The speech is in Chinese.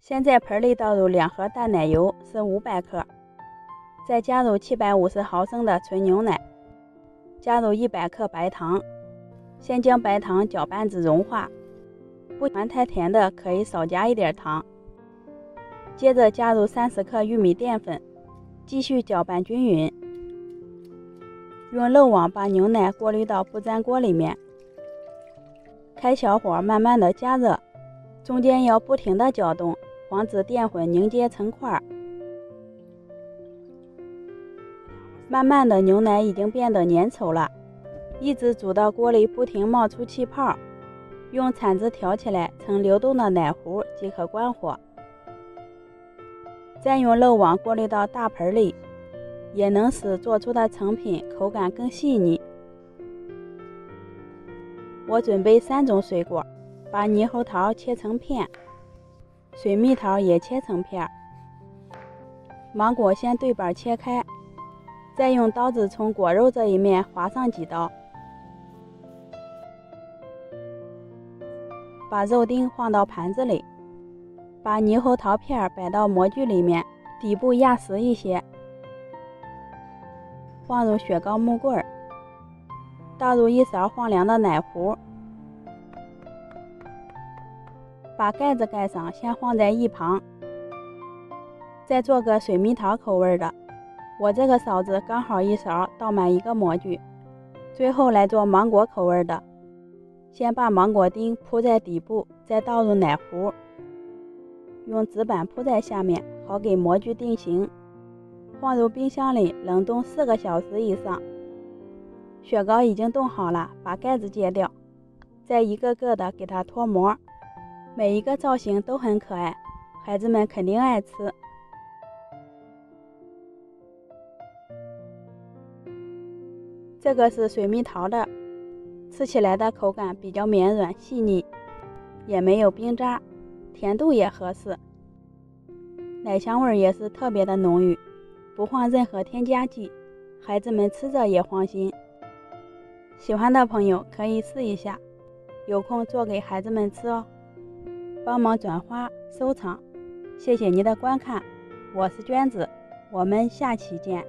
先在盆里倒入2盒淡奶油是500克，再加入750毫升的纯牛奶，加入100克白糖，先将白糖搅拌至融化，不喜欢太甜的可以少加一点糖。接着加入30克玉米淀粉，继续搅拌均匀。用漏网把牛奶过滤到不粘锅里面，开小火慢慢的加热，中间要不停的搅动，防止淀粉凝结成块。慢慢的牛奶已经变得粘稠了，一直煮到锅里不停冒出气泡，用铲子挑起来成流动的奶糊即可关火。再用漏网过滤到大盆里，也能使做出的成品口感更细腻。我准备3种水果，把猕猴桃切成片，水蜜桃也切成片，芒果先对半切开，再用刀子从果肉这一面划上几刀，把肉丁放到盘子里，把猕猴桃片摆到模具里面，底部压实一些，放入雪糕木棍，倒入1勺放凉的奶糊，把盖子盖上，先放在一旁。再做个水蜜桃口味的，我这个勺子刚好1勺倒满1个模具。最后来做芒果口味的，先把芒果丁铺在底部，再倒入奶糊，用纸板铺在下面，好给模具定型。放入冰箱里冷冻4个小时以上。雪糕已经冻好了，把盖子揭掉，再一个个的给它脱模，每一个造型都很可爱，孩子们肯定爱吃。这个是水蜜桃的，吃起来的口感比较绵软细腻，也没有冰渣，甜度也合适，奶香味也是特别的浓郁，不放任何添加剂，孩子们吃着也放心。喜欢的朋友可以试一下，有空做给孩子们吃哦。帮忙转发收藏，谢谢您的观看，我是娟子，我们下期见。